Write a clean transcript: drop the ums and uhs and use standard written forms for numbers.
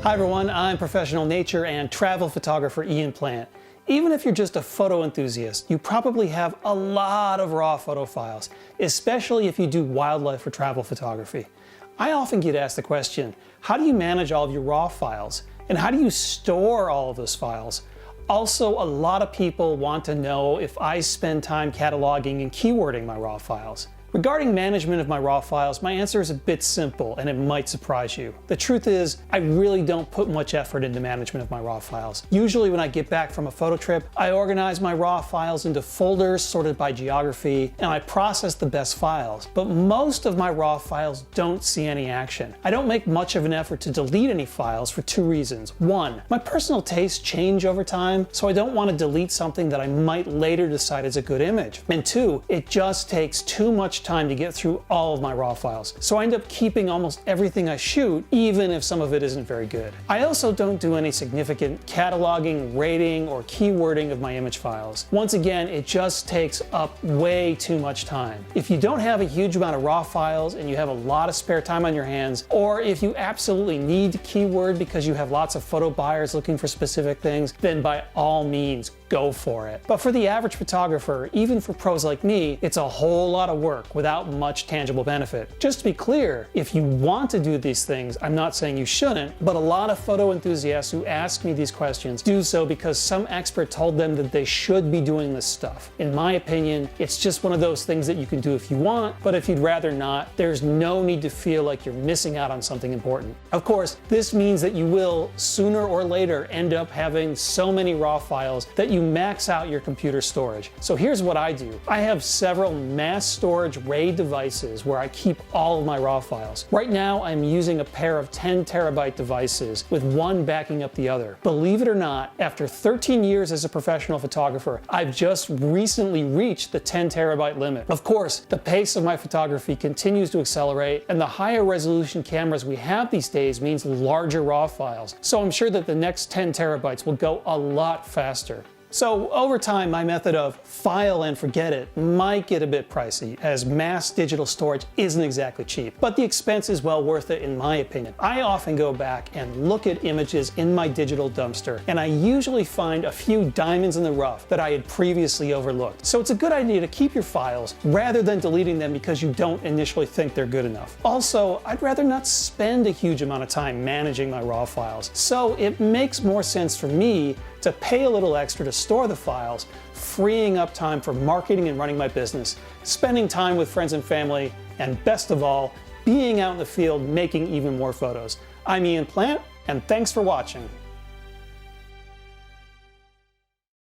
Hi everyone, I'm professional nature and travel photographer Ian Plant. Even if you're just a photo enthusiast, you probably have a lot of raw photo files, especially if you do wildlife or travel photography. I often get asked the question, how do you manage all of your raw files? And how do you store all of those files? Also, a lot of people want to know if I spend time cataloging and keywording my raw files. Regarding management of my raw files, my answer is a bit simple and it might surprise you. The truth is, I really don't put much effort into management of my raw files. Usually when I get back from a photo trip, I organize my raw files into folders sorted by geography and I process the best files. But most of my raw files don't see any action. I don't make much of an effort to delete any files for two reasons. One, my personal tastes change over time, so I don't want to delete something that I might later decide is a good image. And two, it just takes too much time to get through all of my raw files. So I end up keeping almost everything I shoot, even if some of it isn't very good. I also don't do any significant cataloging, rating, or keywording of my image files. Once again, it just takes up way too much time. If you don't have a huge amount of raw files and you have a lot of spare time on your hands, or if you absolutely need to keyword because you have lots of photo buyers looking for specific things, then by all means, go for it. But for the average photographer, even for pros like me, it's a whole lot of work without much tangible benefit. Just to be clear, if you want to do these things, I'm not saying you shouldn't, but a lot of photo enthusiasts who ask me these questions do so because some expert told them that they should be doing this stuff. In my opinion, it's just one of those things that you can do if you want, but if you'd rather not, there's no need to feel like you're missing out on something important. Of course, this means that you will, sooner or later, end up having so many raw files that you max out your computer storage. So here's what I do. I have several mass storage RAID devices where I keep all of my raw files. Right now, I'm using a pair of 10 terabyte devices with one backing up the other. Believe it or not, after 13 years as a professional photographer, I've just recently reached the 10 terabyte limit. Of course, the pace of my photography continues to accelerate, and the higher resolution cameras we have these days means larger raw files. So I'm sure that the next 10 terabytes will go a lot faster. So over time, my method of file and forget it might get a bit pricey, as mass digital storage isn't exactly cheap, but the expense is well worth it in my opinion. I often go back and look at images in my digital dumpster, and I usually find a few diamonds in the rough that I had previously overlooked. So it's a good idea to keep your files rather than deleting them because you don't initially think they're good enough. Also, I'd rather not spend a huge amount of time managing my raw files, so it makes more sense for me to pay a little extra to store the files, freeing up time for marketing and running my business, spending time with friends and family, and best of all, being out in the field making even more photos. I'm Ian Plant, and thanks for watching.